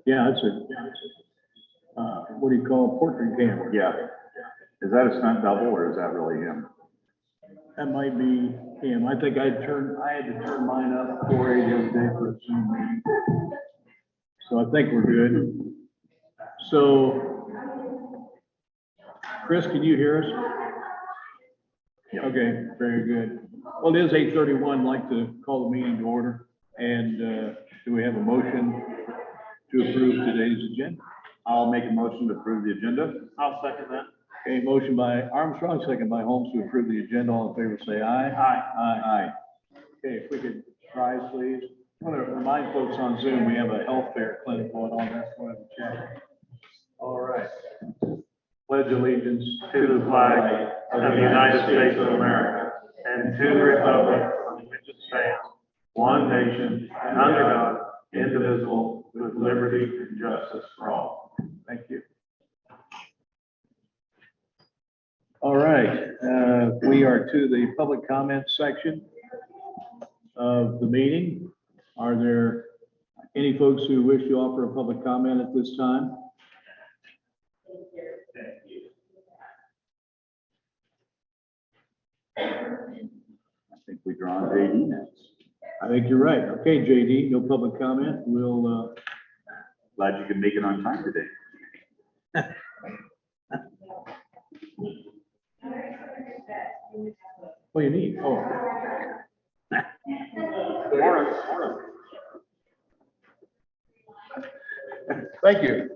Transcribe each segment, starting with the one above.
Yeah, it's a, what do you call a portrait camera? Yeah. Is that a stunt double or is that really him? That might be him. I think I had to turn mine up 480 the other day for a Zoom meeting. So I think we're good. So, Chris, can you hear us? Yep. Okay, very good. Well, it is 8:31. I'd like to call the meeting to order. And do we have a motion to approve today's agenda? I'll make a motion to approve the agenda. I'll second that. Okay, motion by Armstrong, second by Holmes to approve the agenda. All in favor, say aye. Aye. Aye. Okay, if we could rise, please. I want to remind folks on Zoom, we have a health fair clinic going on. That's why I'm chatting. All right. Pledge allegiance To the flag of the United States of America and to the republic for which it stands, one nation, under God, indivisible, with liberty and justice for all. Thank you. All right, we are to the public comment section of the meeting. Are there any folks who wish to offer a public comment at this time? I think we draw on JD next. I think you're right. Okay, JD, no public comment. We'll, Glad you could make it on time today. what do you need? Oh. Morning. Thank you.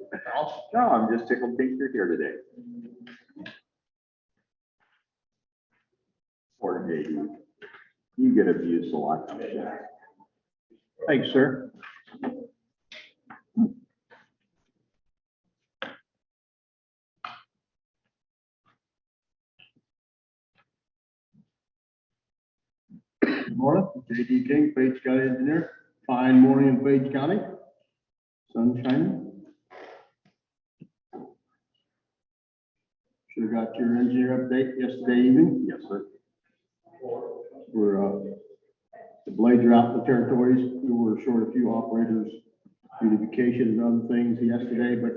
No, I'm just tickled pink you're here today. Poor JD. You get abused a lot. Don't you? Thanks, sir. Good morning, JD King, Page County Engineer. Fine morning in Page County. Sun shining. Should have got your engineer update yesterday evening. Yes, sir. We're, the blades are out in the territories. We were short a few operators due to vacation and other things yesterday, but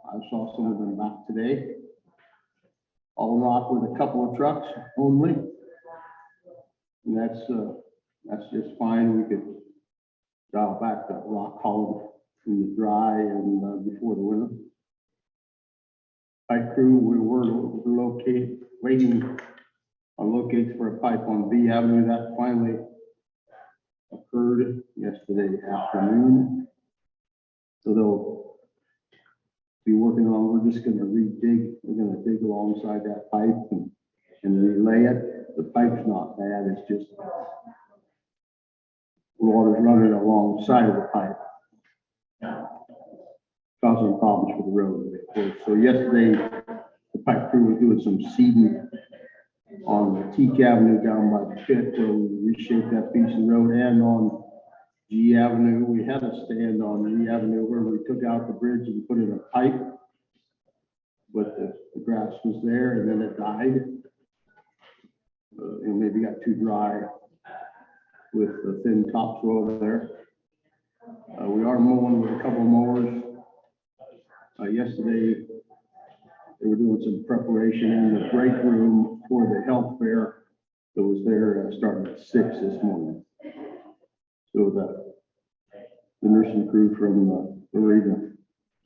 I saw some of them back today. All rock with a couple of trucks only. And that's just fine. We could dial back that rock column in the dry and before the winter. Pipe crew, we were waiting on locates for a pipe on B Avenue. That finally occurred yesterday afternoon. So they'll be working on, we're just gonna re-dig. We're gonna dig alongside that pipe and relay it. The pipe's not bad, it's just water's running alongside of the pipe, causing problems for the road, of course. So yesterday, the pipe crew was doing some seeding on the Teak Avenue down by the pit where we reshaped that piece of road, and on G Avenue. We had a stand on G Avenue where we took out the bridge and put in a pipe, but the grass was there and then it died. And maybe got too dry with the thin topsoil there. We are mowing with a couple of mowers. Yesterday, they were doing some preparation in the break room for the health fair that was there starting at 6 this morning. So the nursing crew from Orinda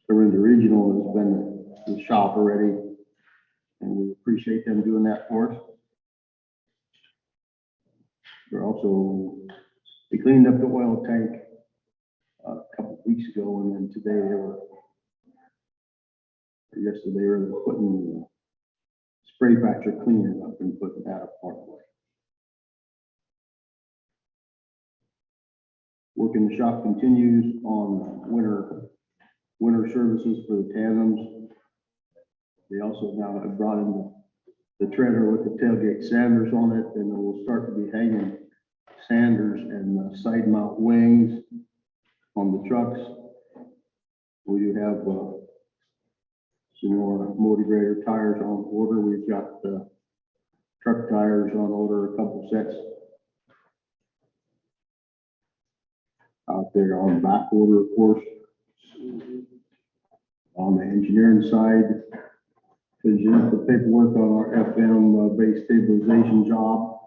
Regional has been in the shop already, and we appreciate them doing that for us. They're also, they cleaned up the oil tank a couple of weeks ago, and then today yesterday they were putting the spray fracture cleaning up and putting that apart. Work in the shop continues on winter services for the tandems. They also now have brought in the trailer with the tailgate sanders on it, and we'll start to be hanging sanders and side mount wings on the trucks. We do have some more motivator tires on order. We've got truck tires on order, a couple sets out there on back order, of course. On the engineering side, finishing up the paperwork on our FM base stabilization job.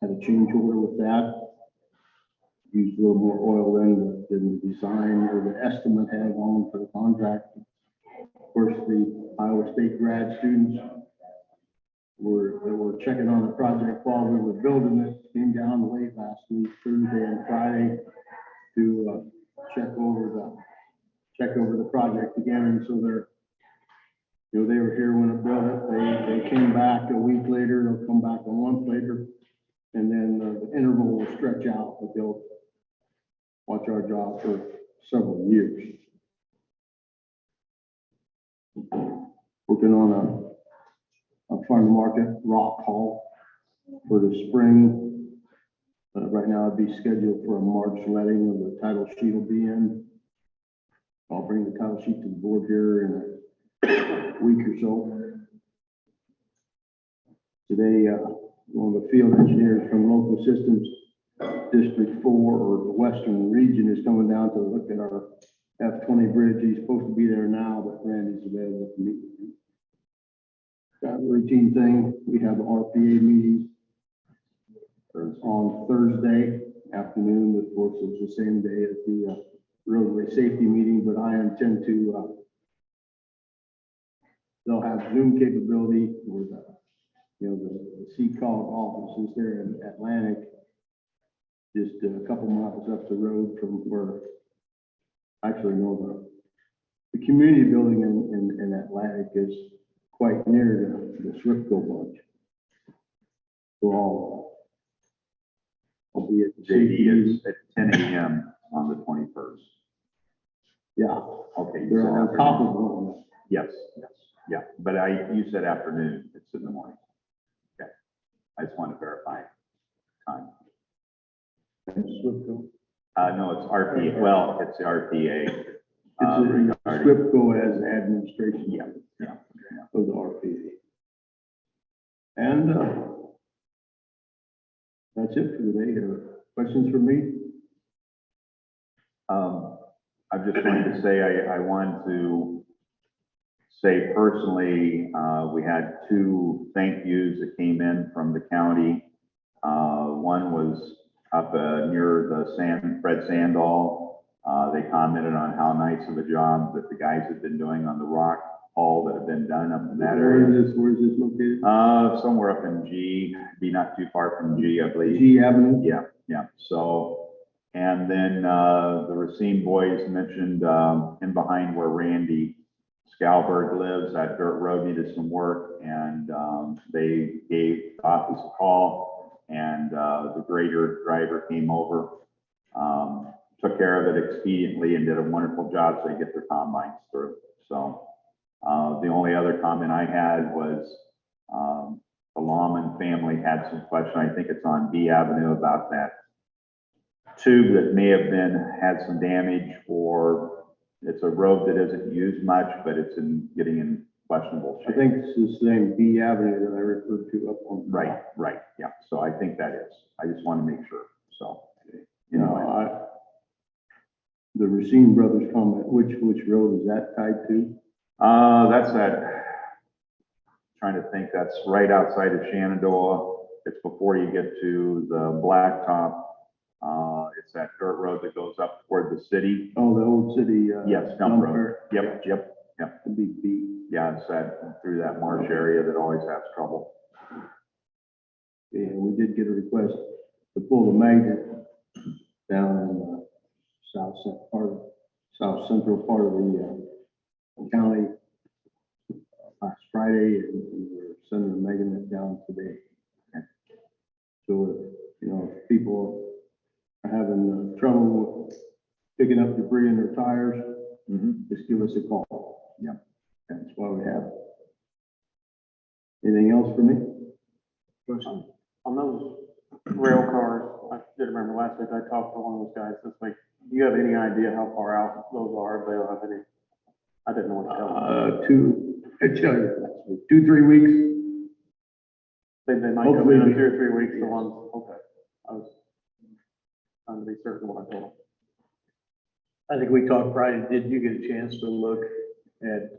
Had a change order with that. Used a little more oil than the design or the estimate had on for the contract. Of course, the Iowa State grad students were checking on the project while we were building it, came down late last week, Thursday and Friday, to check over the project again. And so they were here when it built it. They came back a week later, they'll come back a month later, and then the interval will stretch out, but they'll watch our job for several years. Working on a farm to market rock haul for the spring. Right now it'd be scheduled for a March letting of the title sheet will be in. I'll bring the title sheet to the board here in a week or so. Today, one of the field engineers from Local Systems District 4 or the Western region is coming down to look at our F-20 bridge. He's supposed to be there now, but Randy's available to meet with him. Got a routine thing. We have the RPA meeting on Thursday afternoon. Of course, it's the same day as the roadway safety meeting, but I intend to, they'll have Zoom capability for the CCOG offices there in Atlantic, just a couple miles up the road from where, actually, no, the community building in Atlantic is quite near the Swiftco bunch. So I'll be at the safety JD meeting. is at 10 a.m. on the 21st. Yeah, Okay. you they're said on afternoon. top of one. Yes, yeah, but you said afternoon, it's in the morning. Okay, I just want to verify time. Swiftco. No, it's RPA, well, it's the RPA. It's regarding- Swiftco as administration. Yeah. Of the RPA. And that's it for today. Questions for me? I just wanted to say, I wanted to say personally, we had two thank yous that came in from the county. One was up near the Fred Sandoll. They commented on how nice of a job that the guys have been doing on the rock haul that have been done up in that area. Where is this located? Somewhere up in G, be not too far from G, I believe. G Avenue? Yeah. So, and then, the Racine boys mentioned, in behind where Randy Scalberg lives, that dirt road needed some work, and, they gave the office a call, and, the grader driver came over, took care of it expediently and did a wonderful job so they get their combines through. So, the only other comment I had was, the Lawman family had some question. I think it's on B Avenue about that tube that may have had some damage, or it's a road that isn't used much, but it's getting in questionable I shape. think it's the same B Avenue that I referred to up on. Right, yeah. So I think that is. I just want to make sure. So, No, the Racine brothers comment, which road is that tied to? That's trying to think, that's right outside of Shenandoah. It's before you get to the blacktop. It's that dirt road that goes up toward the city. Oh, the old city. Yes, dump road. Yep. The big B. Yeah, it's through that marsh area that always has trouble. Yeah, we did get a request to pull the magnet down in the south central part of the county last Friday, and we're sending the magnet down today. So, if people are having trouble with picking up debris in their tires, just give us a call. Yeah. That's why we have it. Anything else for me? On those rail cars, I did remember last week, I talked to one of those guys this week. Do you have any idea how far out those are? If they don't have any, I didn't know what to tell them. I tell you, 2-3 weeks. They might come Hopefully in we- 2 or 3 weeks, the Yes. ones, okay. I was trying to be certain what I told them. I think we talked Friday, did you get a chance to look at,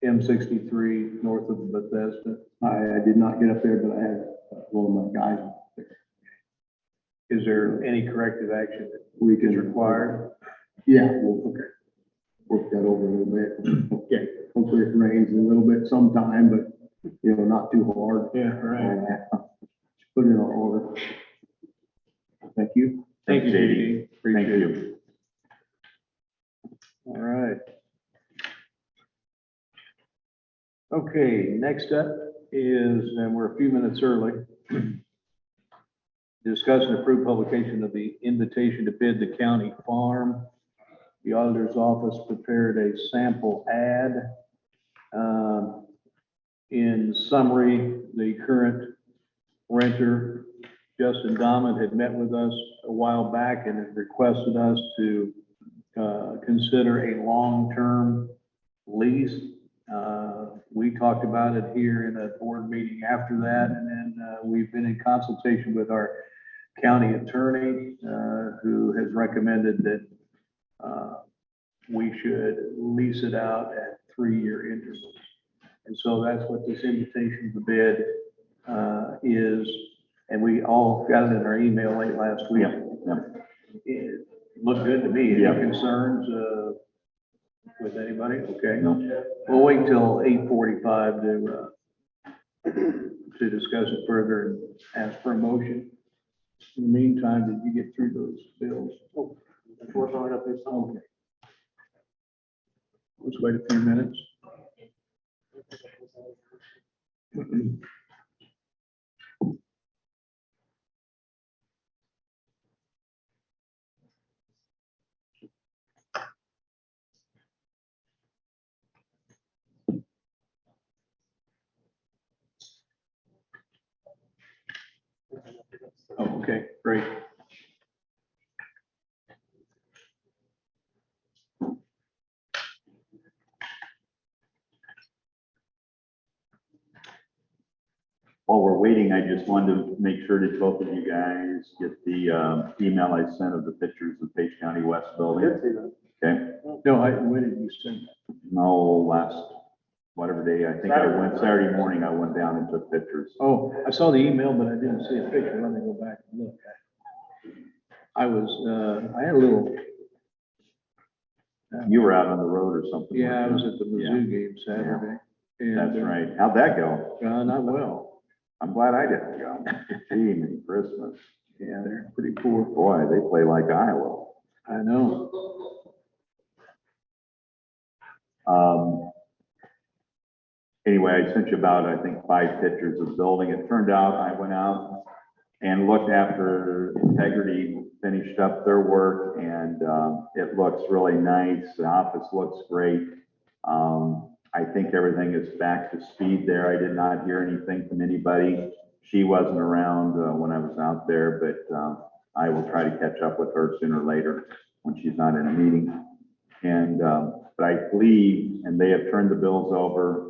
M63 north of Bethesda? I did not get up there, but I had one of my guys up there. Is there any corrective action that We is can. required? Yeah, we'll work that over a little bit. Okay. Hopefully it rains a little bit sometime, but, you know, not too hard. Yeah, right. Put it in order. Thank you. Thank you, Thanks, JD. Thank Appreciate it. you. All right. Okay, next up is, and we're a few minutes early. Discuss and approve publication of the invitation to bid the county farm. The auditor's office prepared a sample ad. In summary, the current renter, Justin Dahman, had met with us a while back and had requested us to consider a long-term lease. We talked about it here in a board meeting after that, and then we've been in consultation with our county attorney, who has recommended that we should lease it out at 3-year intervals. And so that's what this invitation to bid is, and we all got it in our email late last week. Yeah. It looked good to me. Any Yeah. concerns with anybody? Okay. No. We'll wait till 8:45 to discuss it further and ask for a motion. In the meantime, did you get through those bills? Oh, unfortunately, I got this. Okay. Let's wait a few minutes. Oh, okay, great. While we're waiting, I just wanted to make sure that both of you guys get the email I sent of the pictures of Page County West I building. did see that. Okay, No, when did you send that? no, last, whatever day, I think Saturday morning, I went down and took pictures. Oh, I saw the email, but I didn't see a picture. Let me go back and look. I was, I had a little. You were out on the road or something. Yeah, I weren't was you? at the Mizzou game Saturday. And, That's right. How'd that go? Not well. I'm glad I didn't go. Gee, Christmas. Yeah, they're pretty poor. Boy, they play like Iowa. I know. Anyway, I sent you about, I think, 5 pictures of the building. It turned out I went out and looked after Integrity finished up their work, and it looks really nice. The office looks great. I think everything is back to speed there. I did not hear anything from anybody. She wasn't around when I was out there, but I will try to catch up with her sooner or later when she's not in a meeting. And, but I believe, and they have turned the bills over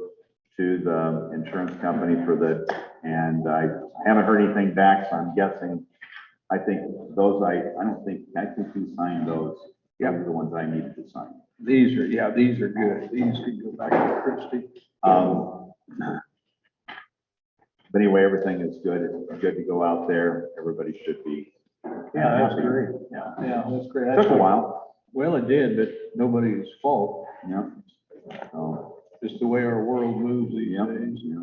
to the insurance company for the, and I haven't heard anything back, so I'm guessing, I think those, I think we signed those. Those are the ones I needed to sign. These are, yeah, these are good. These can go back to Christie. But anyway, everything is good. It's good to go out there. Everybody should be. Yeah, that's great. Yeah. Yeah, that's great. Took a while. Well, it did, but nobody's fault. Yeah. So, Just the way our world moves these yeah, days. yeah.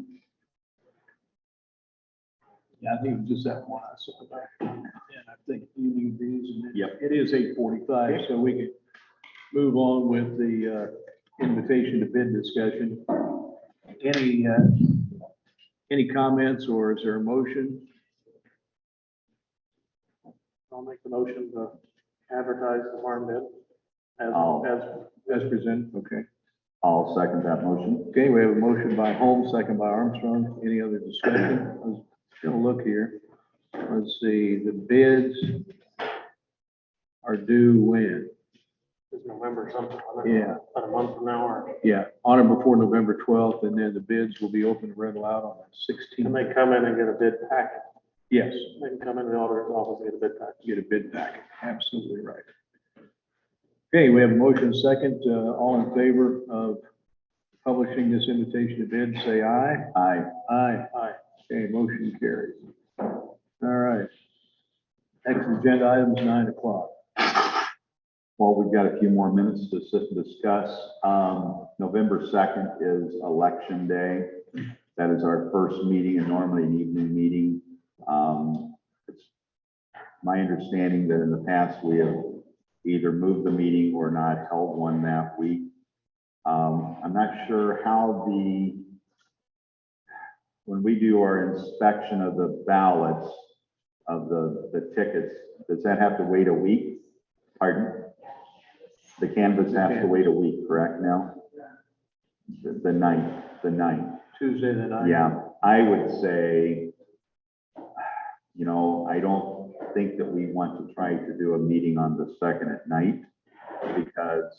Yeah, I think it was just that one I saw back. And I think you need these. And then Yep. it is 8:45, so we can move on with the invitation to bid discussion. Any comments, or is there a motion? I'll make the motion to advertise the farm bid as, Oh. as As presented, okay. I'll second that motion. Okay, we have a motion by Holmes, second by Armstrong. Any other discussion? Let's take a look here. Let's see, the bids are due when? is November something. I don't know, Yeah. About a month from now, or, Yeah, on or before November 12th, and then the bids will be open and read aloud on the can 16th. they come in and get a bid packet? Yes, They can come in the auditor's office and get a bid packet. get a bid back. Absolutely right. Okay, we have a motion second. All in favor of publishing this invitation to bid, say aye. Aye. Aye. Aye. Okay, motion carries. All right. Next agenda item is 9 o'clock. Well, we've got a few more minutes to sit and discuss. November 2nd is election day. That is our first meeting, and normally an evening meeting. It's my understanding that in the past, we have either moved the meeting or not held one that week. I'm not sure how when we do our inspection of the ballots, of the tickets, does that have to wait a week? Pardon? The canvas has to wait a week, correct now? The ninth. Tuesday the 9th. Yeah, I would say, I don't think that we want to try to do a meeting on the 2nd at night because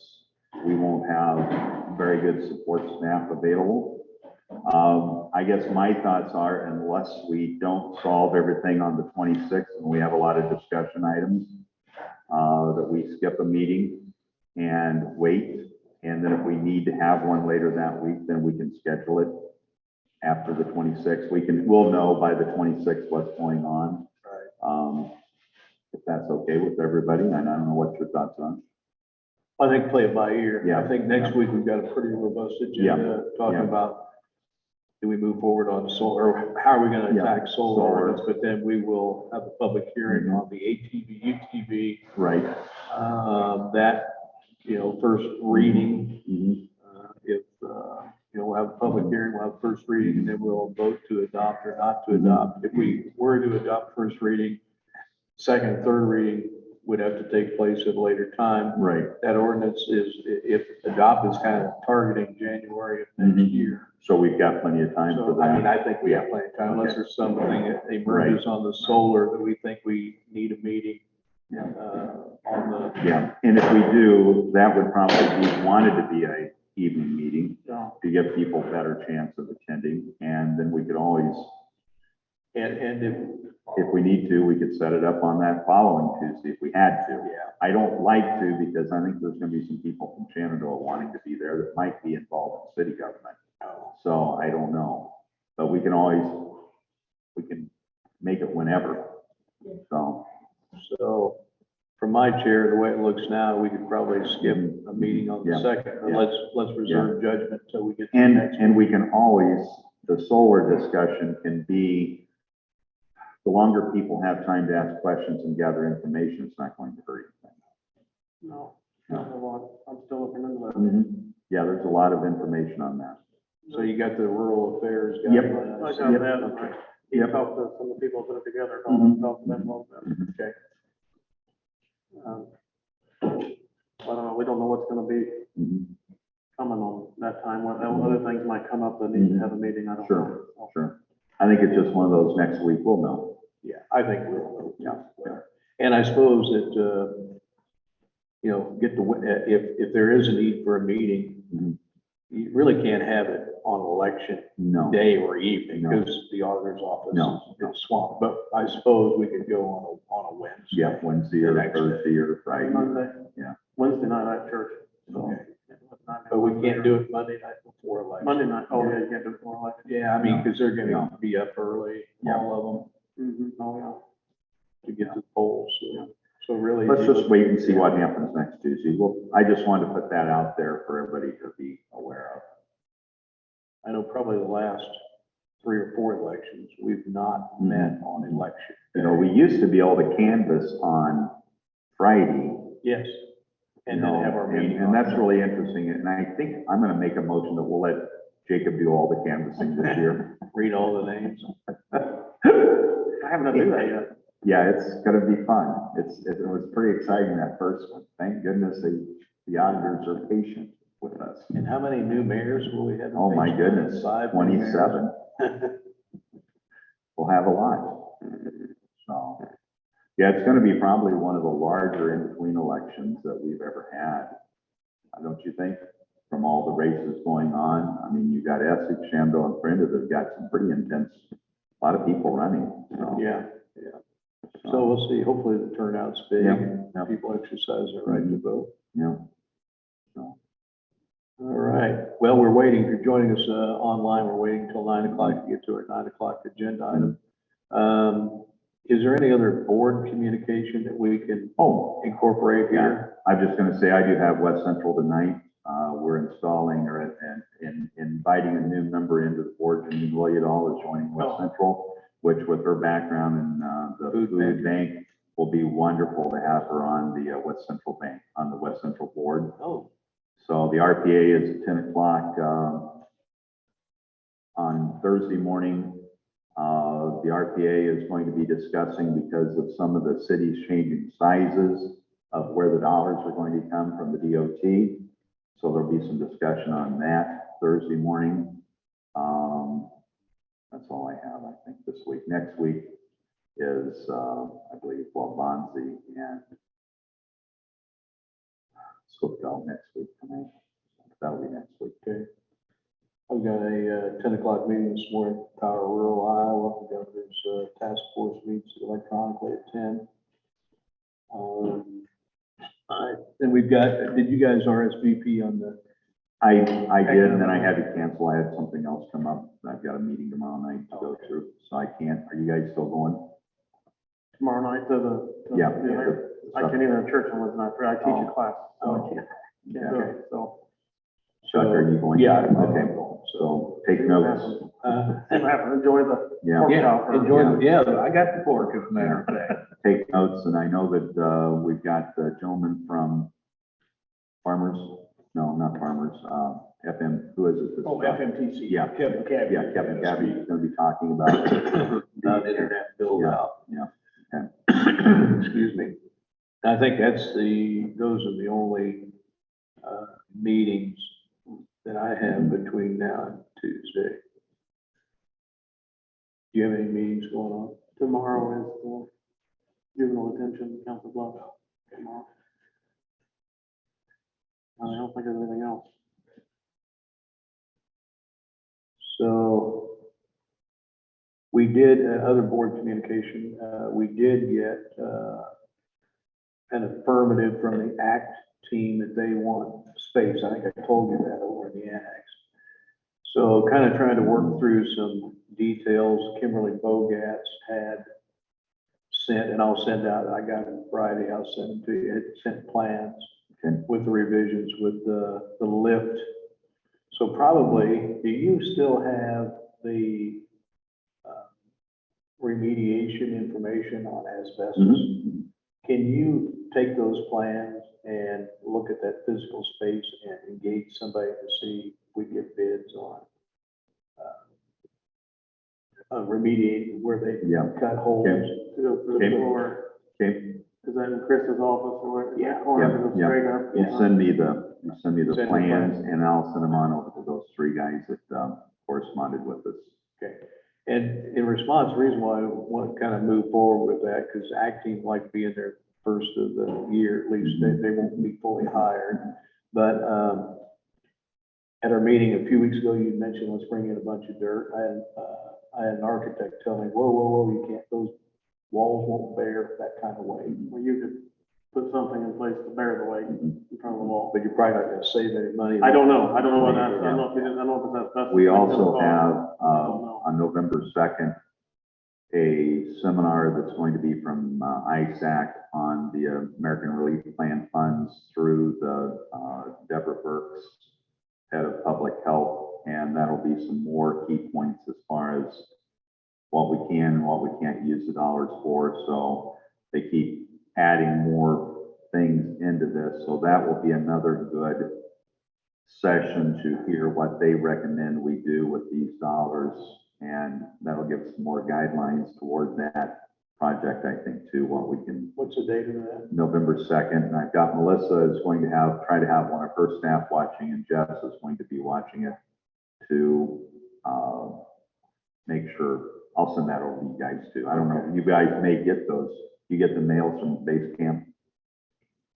we won't have very good support staff available. I guess my thoughts are, unless we don't solve everything on the 26th and we have a lot of discussion items, that we skip a meeting and wait. And then if we need to have one later that week, then we can schedule it after the 26th. We'll know by the 26th what's going on. If that's okay with everybody, and I don't know what your thoughts are. I think play it by ear. Yeah. I think next week we've got a pretty robust agenda talking about, do we move forward on solar, or how are we going to attack solar ordinance? But then we will have a public hearing on the ATV, UTV. Right. That, first reading. Mhm. We'll have a public hearing, we'll have first reading, and then we'll vote to adopt or not to adopt. If we were to adopt first reading, second and third reading would have to take place at a later time. Right. That ordinance is, if adopted, is kind of targeting January of next year. So we've got plenty of time for So, that. I think we have plenty of time, unless there's something that emerges on the solar that we think we need a meeting. Yeah. On the. Yeah, and if we do, that would probably be wanted to be a evening meeting to give people a better chance of attending. And then we could always, And if we need to, we could set it up on that following Tuesday if we had to. Yeah. I don't like to because I think there's gonna be some people from Shenandoah wanting to be there that might be involved in city government. So I don't know, but we can make it whenever. So from my chair, the way it looks now, we could probably skip a meeting on the Yeah. second, but Yeah. let's reserve judgment until we get to the And, next. and we can always, the solar discussion can be, the longer people have time to ask questions and gather information, it's not going to hurt anything. No, not a lot. I'm still looking into that. Yeah, there's a lot of information on that. So you got the rural affairs Yep. guidelines. I got Yep. that, and Yep. I talked to some of the people that put it together, Mhm. talked to them about that. Okay. I don't know, we don't know what's gonna be Mhm. coming on that time, what other things might come up that need to have a meeting, I don't know. Sure, sure. I think it's just one of those next week, we'll know. Yeah, I think we'll. Yeah. And I suppose that, if there is a need for a meeting, Mhm. you really can't have it on election No, day or evening, No. because the auditor's office No. is swamped. But I suppose we could go on a Wednesday. yeah, Wednesday or Next day. Thursday or Friday. Monday. Yeah. Wednesday night at church. So, Okay. But we can't do it Monday night before election. Monday night, oh yeah, you can't do it before election. Yeah, because they're No. gonna be up early, Yeah. all of them, Oh, yeah. to get to the polls. So really. Let's just wait and see what happens next Tuesday. Well, I just wanted to put that out there for everybody to be aware of. I know probably the last 3 or 4 elections, we've not met on election. We used to be able to canvass on Friday. Yes. And then have our meeting. And that's really interesting. And I think I'm gonna make a motion that we'll let Jacob do all the canvassing this year. Read all the names. I haven't done that yet. Yeah, it's gonna be fun. It was pretty exciting, that first one. Thank goodness the auditors are patient with us. And how many new mayors will we have? Oh, my goodness, 5 new mayors. 27. We'll have a lot. So, yeah, it's gonna be probably one of the larger in-between elections that we've ever had. Don't you think? From all the races going on. I mean, you got Essex, Shenandoah, and Brenda, they've got some pretty intense, a lot of people running. So, Yeah. So we'll see. Hopefully the turnout's big Yeah, and yeah. people exercise their right to vote. Yeah. So, All right, well, we're waiting, if you're joining us, online, we're waiting until 9 o'clock to get to our 9 o'clock agenda item. Is there any other board communication that we can incorporate yeah, here? I'm just gonna say, I do have West Central tonight. We're installing and inviting a new member into the board. Janine Williadall is joining West Central, which with her background in, the food bank will be wonderful to have her on the, West Central Bank, on the West Central board. Oh, So the RPA is at 10 o'clock, on Thursday morning. The RPA is going to be discussing, because of some of the cities changing sizes of where the dollars are going to come from the DOT. So there'll be some discussion on that Thursday morning. That's all I have, I think, this week. Next week is, I believe, Bonzi and Swiftel next week tonight. That'll be next week. okay. I've got a 10 o'clock meeting this morning, Power Rural Iowa. The governor's task force meets electronically at 10. And we've got, did you guys RSVP on the? I did, and then I had to cancel. I had something else come up. I've got a meeting tomorrow night to go through, so I can't. Are you guys still going? Tomorrow night to the. Yeah. I can't even have church on Wednesday night, I teach a class, so I can't do Okay. it, so. Chuck, are you going? Yeah. Okay, so take notes. I'm having, enjoy the. Yeah. pork Yeah, chop or- enjoy, yeah, I got the pork, as a matter of fact. Take notes, and I know that, we've got the gentleman from Farmers, no, not Farmers, FM, who is it? Oh, FMTC. Yeah. Kevin Cabby. Yeah, Kevin Gabby is gonna be talking about. About internet build Yeah, out. yeah, okay. Excuse me. I think those are the only, meetings that I have between now and Tuesday. Do you have any meetings going on? Tomorrow is the juvenile detention, Council Bluffs, tomorrow. I don't think there's anything else. So we did, other board communication, we did get, an affirmative from the ACT team that they want space. I think I told you that over in the annex. So kind of trying to work through some details. Kimberly Bogatz had sent, and I'll send out, I got them Friday, I'll send them to you, it sent plans Okay. with the revisions with the lift. So probably, do you still have the remediation information on asbestos? Mhm. Can you take those plans and look at that physical space and engage somebody to see if we get bids on remediating where they Yeah. cut holes? Okay. To go through Okay. the floor, Okay, is that in Chris's office or what? Yeah, Corner, yeah, goes yeah. straight up? you send me the Send me plans, plans. and I'll send them on over to those three guys that, corresponded with us. Okay. And in response, the reason why I want to kind of move forward with that, because acting like being their first of the year, at least they won't be fully hired. But, at our meeting a few weeks ago, you mentioned let's bring in a bunch of dirt. I had an architect tell me, whoa, you can't, those walls won't bear that kind of weight. Well, you could put something in place to bear the weight in front of the wall. But you're probably not gonna save any money. I don't know what that's, I don't know if you didn't, I don't know if that's. We also have, don't know. on November 2nd, a seminar that's going to be from ISAC on the American Relief Plan funds through the Deborah Burks, head of public health, and that'll be some more key points as far as what we can and what we can't use the dollars for. So they keep adding more things into this, so that will be another good session to hear what they recommend we do with these dollars, and that'll give us more guidelines toward that project, I think, too, what we can. What's the date of that? November 2nd, and I've got Melissa is going to try to have one of her staff watching, and Jess is going to be watching it to make sure. I'll send that over to you guys too. I don't know, you guys may get those. You get the mails from base camp.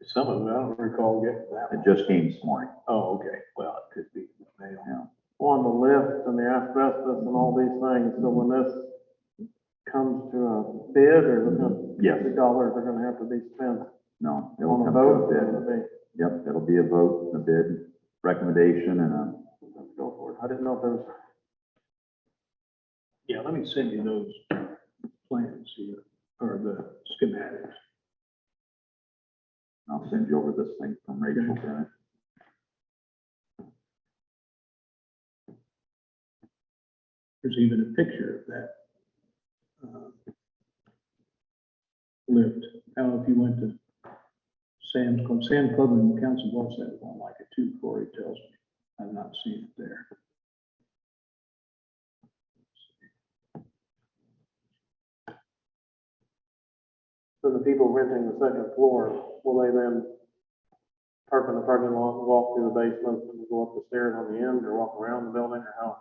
Some of them, I don't recall getting that It one. just came this morning. Oh, okay, well, it could be mail. Yeah. On the lift and the asbestos and all these things, so when this comes to a bid, or Yes. the dollars are gonna have to be spent No, it will on a come to a vote, bid. or they, Yep, it'll be a vote, a bid, recommendation, and a, Let's go for it. I didn't know if there was, Yeah, let me send you those plans here, or the schematics. I'll send you over this thing from Rachel. Okay. There's even a picture of that lift. How if you went to Sam's Club and Council Bluffs had one like it too, Corey tells me. I've not seen it there. so the people renting the second floor, will they then park in the parking lot and walk through the basement and go up the stairs on the end, or walk around the building, or how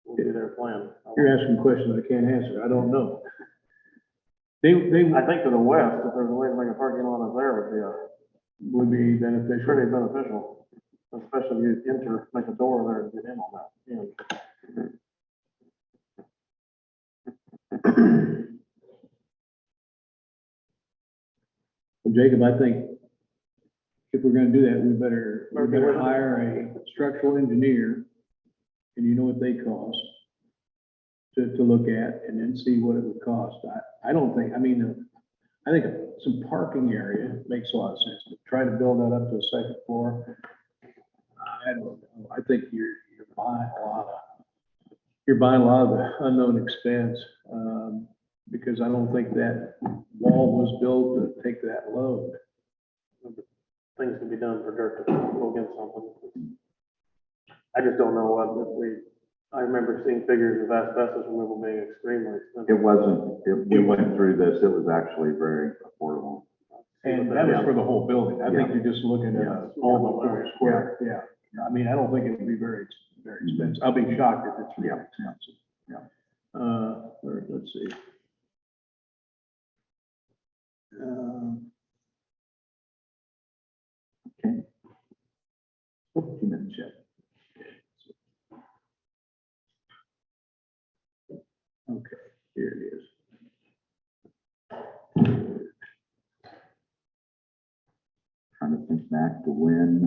will be their plan? You're asking questions I can't answer. I don't know. They I think to the west, if there's a way to make a parking lot up there, would be be beneficial. pretty beneficial, especially if you enter, make a door there and get in on that. Yeah. Well, Jacob, I think if we're gonna do that, we better hire a structural engineer, and you know what they cost, to look at, and then see what it would cost. I don't think, I mean, I think some parking area makes a lot of sense, but try to build that up to a second floor. I don't know. I think you're buying a lot of the unknown expense, because I don't think that wall was built to take that load. Things can be done for dirt to go against something. I just don't know what, I remember seeing figures of asbestos removal being extremely expensive. it wasn't, we went through this, it was actually very affordable. And that was for the whole building. I think Yeah. you're just looking at Yeah. all the four square, yeah. I mean, I don't think it would be very expensive. I'll be shocked if it's really expensive. Yeah. Let's see. Okay. Oh, 2 minutes yet. Okay, here it is. Trying to think back to when.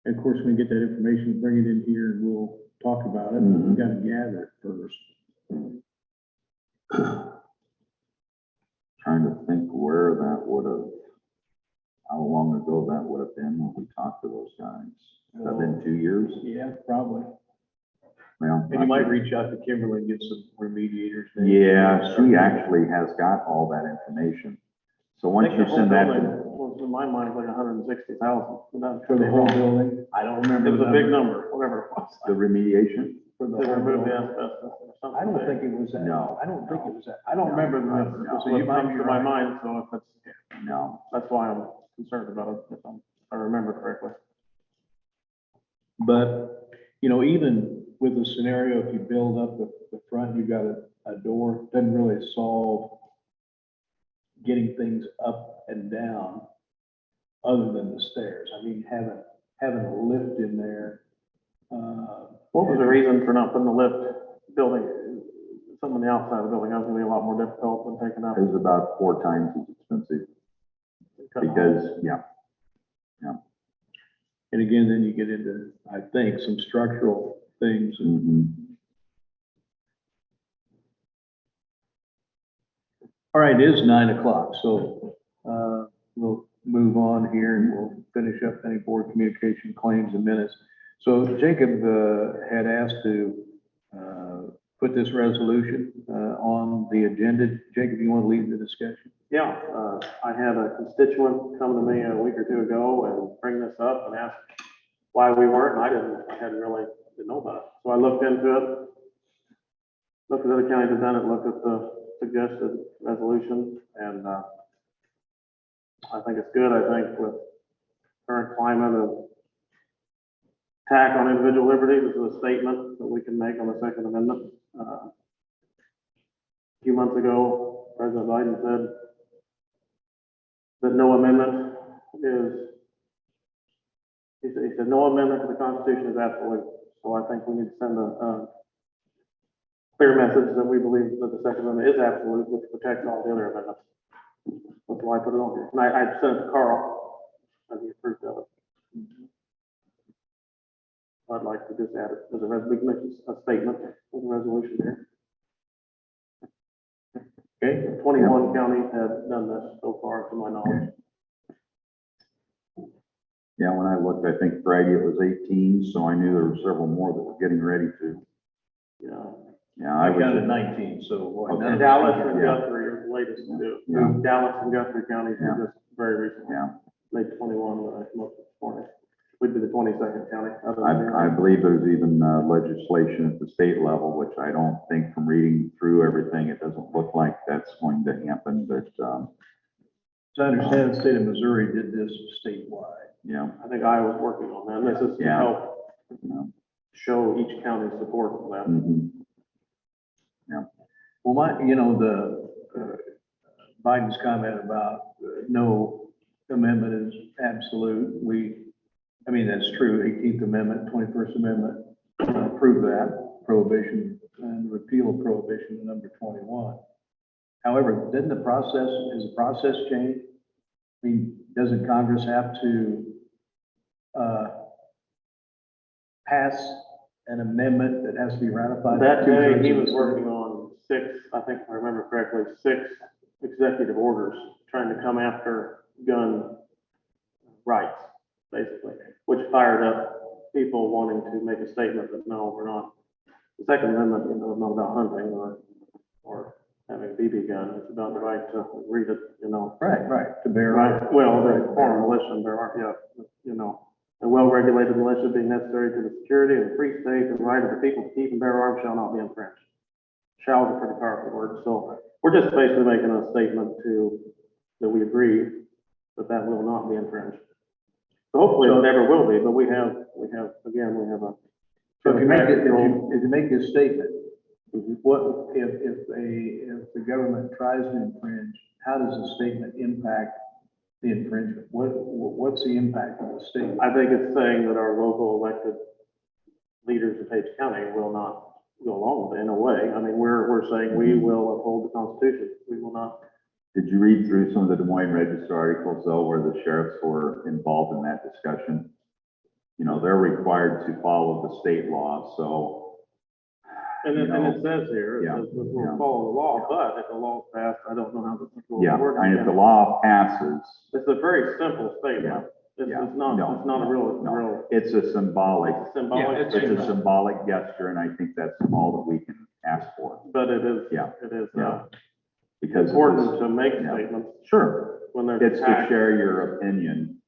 And of course, when we get that information, bring it in here and we'll talk about it. Mhm. We gotta gather it first. Trying to think where that would have, how long ago that would have been when we talked to those guys. Has that been 2 years? Yeah, probably. Well, And you might reach out to Kimberly and get some remediators. names. yeah, she actually has got all that information. So once you send that to, Was in my mind like 160,000. For the whole building? I don't remember. It was the a big number, whatever it was. the remediation, For the They whole removed the building. asbestos or something. I don't think it was that. No. I don't think it was that. I don't remember the number. No. So So you it might comes be to my right. mind, so if it's, no. that's why I'm concerned about it, if I remember correctly. But, you know, even with the scenario, if you build up the front, you've got a door, doesn't really solve getting things up and down other than the stairs. I mean, having a lift in there. What was the reason for not putting the lift building, something on the outside of the building? That was gonna be a lot more difficult than taking out. It was about 4 times as expensive because, yeah, And again, then you get into, I think, some structural things. mhm. All right, it is 9 o'clock, so, we'll move on here and we'll finish up any board communication claims and minutes. So Jacob, had asked to, put this resolution, on the agenda. Jacob, you want to lead the discussion? Yeah, I had a constituent come to me a week or two ago and bring this up and ask why we weren't, and I hadn't know about it. So I looked into it, looked at other counties that done it, looked at the suggested resolution, and, I think it's good. I think with current climate of attack on individual liberties, this is a statement that we can make on the Second Amendment. A few months ago, President Biden said that no amendment is, he said, no amendment to the Constitution is absolute. So I think we need to send clear message that we believe that the Second Amendment is absolute, which protects all the other amendments. That's why I put it on here. And I sent it to Carl, and he approved of it. I'd like to just add it as a resolution, a statement of the resolution here. Okay, 21 counties have done this so far, to my knowledge. Yeah, when I looked, I think Friday it was 18, so I knew there were several more that were getting ready to. Yeah. Yeah, I I counted was, 19, so. boy, Okay. none of Dallas us- and Yeah. Guthrie are the latest to do it. Yeah. Dallas and Guthrie counties Yeah. are just very recent. yeah, Made 21 when I looked this morning. We'd be the 22nd county. other than I believe there's even legislation at the state level, which I don't think from reading through everything, it doesn't look like that's going to happen, but, As I understand, the state of Missouri did this statewide. yeah, I think Iowa's working on that. This is to Yeah. help you know. show each county support of that. Mhm. Well, Biden's comment about no amendment is absolute. That's true, 18th Amendment, 21st Amendment, prove that, prohibition and repeal of prohibition in number 21. However, has the process changed? I mean, doesn't Congress have to pass an amendment that has to be ratified? That day, he Two-thirds was of the working on 6, I think if I remember correctly, 6 executive orders trying to come after gun rights, basically, which fired up people wanting to make a statement that, no, we're not. The Second Amendment, is not about hunting or having a BB gun. It's about the right to read it, Right, to bear. Right, well, the form of militia, there are, a well-regulated militia being necessary to the security of the free state and the right of the people to keep and bear arms shall not be infringed. Shall is a pretty powerful word, so we're just basically making a statement that we agree that will not be infringed. So hopefully it never will be, but we have a. So if you make this statement, what, if the government tries to infringe, how does the statement impact the infringement? What's the impact of the statement? I think it's saying that our local elected leaders of Page County will not go along with it in a way. I mean, we're saying we will uphold the Constitution. We will not. Did you read through some of the Des Moines Register articles though, where the sheriffs were involved in that discussion? They're required to follow the state law, so. And it you know, says here, it yeah, says that we'll yeah. follow the law, but if the law's passed, I don't know how the. Yeah, and if the law passes, It's a very simple statement. It's yeah, it's not a real. it's a symbolic, Symbolic. Yeah, it's a symbolic gesture, and I think that's all that we can ask for. But it is. Yeah. It is, Yeah. Because important to make yeah. statements Sure, when there's. it's to attacks. share your opinion,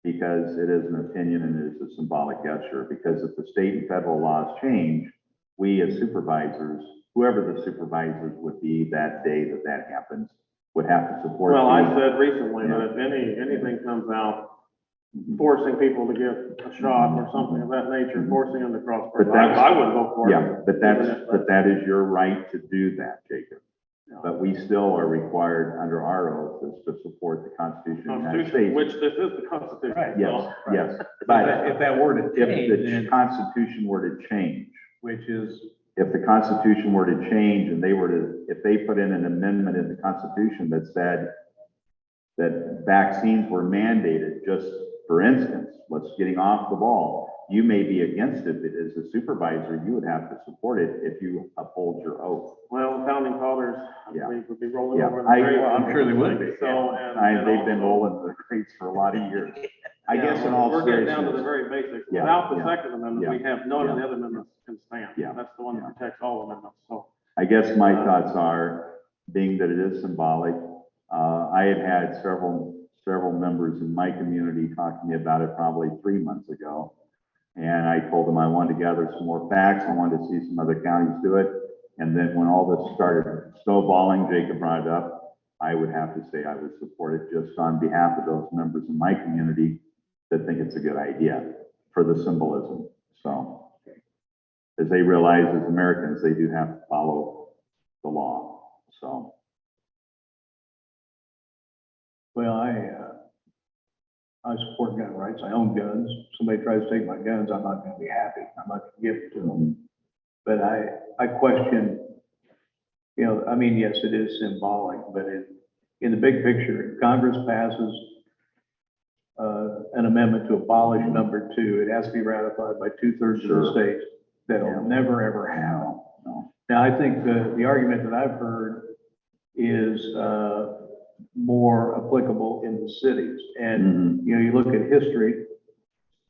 because it is an opinion and it is a symbolic gesture, because if the state and federal laws change, we as supervisors, whoever the supervisors would be that day that happens, would have to support. Well, I the- said recently that Yeah. if anything comes out forcing people to get a shot or something of that nature, forcing them to cross. But that's- I would vote for it. Yeah, but that is your right to do that, Jacob. Yeah. But we still are required under our oath is to support the Constitution of the United Constitution, States. which this is the Constitution. Right. Yes, so- yes. If But that were to if change, the then, Constitution were to change, which is, if the Constitution were to change and if they put in an amendment in the Constitution that said that vaccines were mandated, just for instance, let's getting off the ball, you may be against it, but as a supervisor, you would have to support it if you uphold your oath. Well, founding fathers, I Yeah. believe, would be rolling Yeah. over in the grave. Well, I'm sure they would be, So, and They've been also- rolling the crates for a lot of years. I Yeah, guess in all we're getting down to the seriousness, very basics. Yeah, Without the yeah, Second Amendment, we have none of the yeah. other amendments can stand. Yeah, That's the one yeah. that protects all amendments, so. I guess my thoughts are, being that it is symbolic, I had had several members in my community talk to me about it probably 3 months ago. And I told them I wanted to gather some more facts, I wanted to see some other counties do it. And then when all this started snowballing, Jacob brought it up, I would have to say I would support it just on behalf of those members in my community that think it's a good idea for the symbolism, so. As they realize as Americans, they do have to follow the law, so. well, I support gun rights. I own guns. Somebody tries to take my guns, I'm not gonna be happy. I'm not gonna give it to them. But I question you know, I mean, yes, it is symbolic, but in the big picture, if Congress passes an amendment to abolish number 2, it has to be ratified by 2/3 of the Sure. states. That'll Yeah. never, ever happen. No. Now, I think the argument that I've heard is more applicable in the cities. And, Mhm. you know, you look at history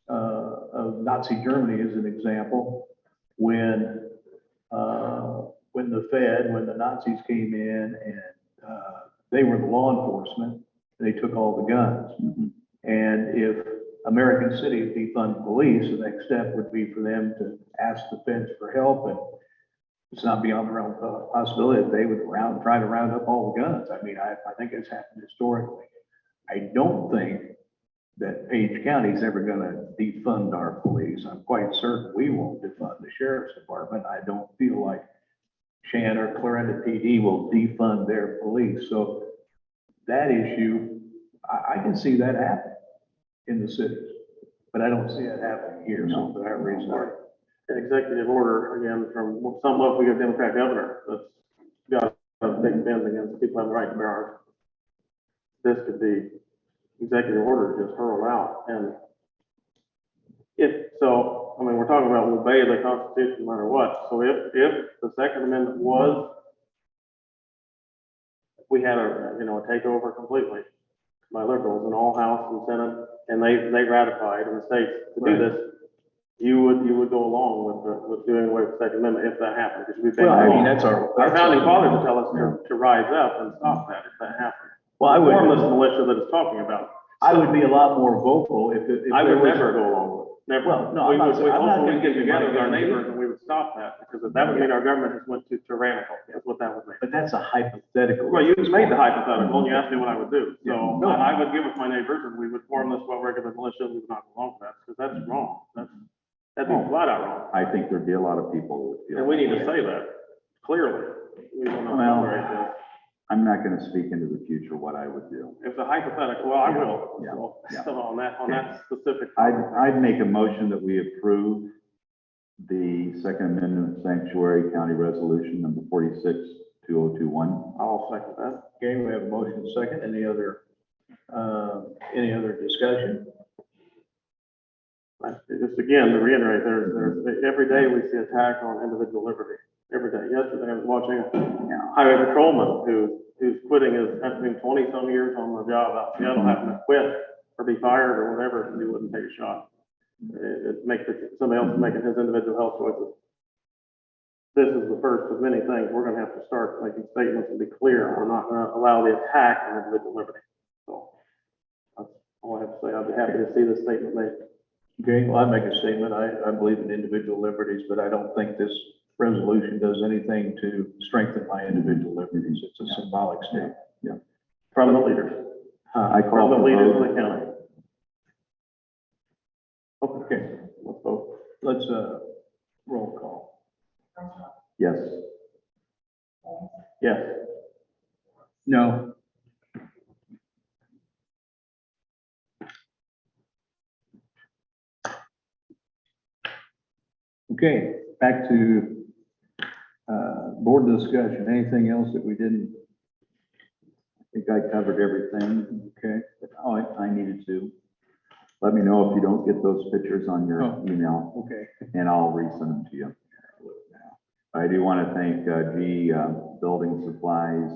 of Nazi Germany as an example, when when the Nazis came in and they were the law enforcement, they took all the guns. Mhm. And if American cities defund police, the next step would be for them to ask the feds for help, and it's not beyond the realm of possibility that they would try to round up all the guns. I mean, I think it's happened historically. I don't think that Page County is ever gonna defund our police. I'm quite certain we won't defund the sheriff's department. I don't feel like Shan or Clarinda PD will defund their police. So that issue, I can see that happen in the cities, but I don't see it happening here. So for that reason, An executive order, again, from some local Democrat governor, that's got a big bend against people having the right to bear arms. This could be executive order just hurled out, and I mean, we're talking about obey the Constitution no matter what, so if the Second Amendment was, we had a takeover completely by liberals in all House and Senate, and they ratified in the states to do Right. this, you would go along with doing away with the Second Amendment if that happened, because we've been. well, I mean, that's Our founding fathers would tell us to rise up and stop that if that happened. Well, I would, Formless militia that it's talking about. I would be a lot more vocal if I there would was- never go along with it, never. Well, no, We I'm not would, saying- I'm not hopefully gonna get give you together my with our guarantee. neighbors and we would stop that, because that would mean our government has went too tyrannical, that's what that would mean. But that's a hypothetical. Well, you just made the hypothetical, and you asked me what I would do, Yeah, so no. I would give with my neighbors, and we would form this well-regular militia, we would not go along with that, because that's wrong, that'd be flat out wrong. I think there'd be a lot of people who would feel. And we need that to way. say that, clearly, we will not Well, tolerate this. I'm not gonna speak into the future what I would do. If the hypothetical, well, I will, Yeah, so, yeah. so on that specific. I'd make a motion that we approve the Second Amendment Sanctuary County Resolution number 46-2021. I'll second that. Okay, we have a motion second. Any other discussion? Just again, to reiterate, there's, every day we see attack on individual liberty, every day. Yesterday, I was watching a highway patrolman who's quitting after being 20-some years on the job out in Seattle, having to quit or be fired or whatever, because he wouldn't take a shot. It makes somebody else making his individual health choices. This is the first of many things. We're gonna have to start making statements and be clear. We're not gonna allow the attack on individual liberty. So that's all I have to say. I'd be happy to see this statement made. Okay, well, I make a statement. I believe in individual liberties, but I don't think this resolution does anything to strengthen my individual liberties. It's a symbolic statement. From the leaders, I from call the for leaders of vote. the county. Okay, Let's vote. let's, roll call. Yes. Yes. No. Okay, back to, board discussion. Anything else that we didn't? I think I covered everything. Okay, Oh, I needed to. Let me know if you don't get those pictures on your Oh. email, okay. and I'll resend them to you. I do want to thank G Building Supplies,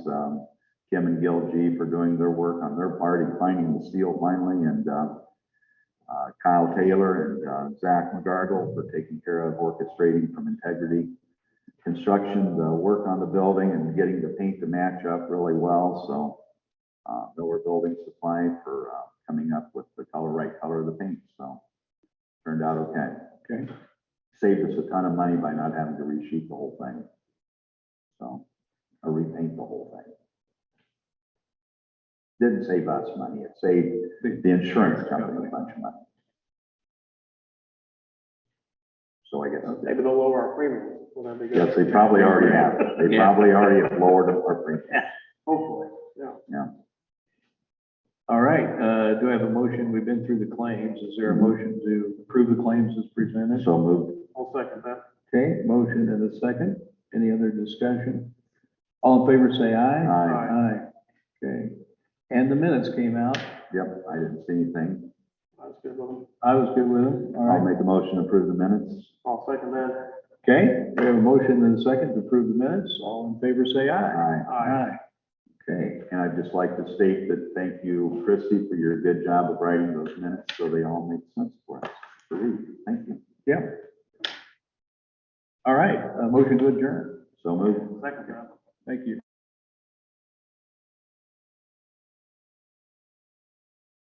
Kim and Gil G for doing their work on their part and finding the steel finally, and Kyle Taylor and Zach McGargle for taking care of orchestrating from Integrity Construction, the work on the building and getting the paint to match up really well. So Miller Building Supply for coming up with the right color of the paint. So turned out okay. Okay. Saved us a ton of money by not having to reshoot the whole thing. So, or repaint the whole thing. Didn't save us money, it saved the insurance company a bunch of money. So I guess, Maybe they'll lower our premiums. Will that be good? yes, they probably already have. They Yeah. probably already have lowered our premium. Hopefully, yeah. Yeah. All right, do I have a motion? We've been through the claims. Is there a motion to approve the claims as presented? So moved. I'll second that. Okay, motion and a second. Any other discussion? All in favor, say aye. Aye. Aye. Okay. And the minutes came out. Yep, I didn't see anything. That's good with them. I was good with them. All I'll right. make a motion to approve the minutes. I'll second that. Okay, we have a motion and a second to approve the minutes. All in favor, say aye. Aye. Aye. Okay, and I'd just like to state that thank you, Christie, for your good job of writing those minutes so they all make sense for us to read. Thank you. Yep. All right, motion to adjourn. So moved. Second that. Thank you.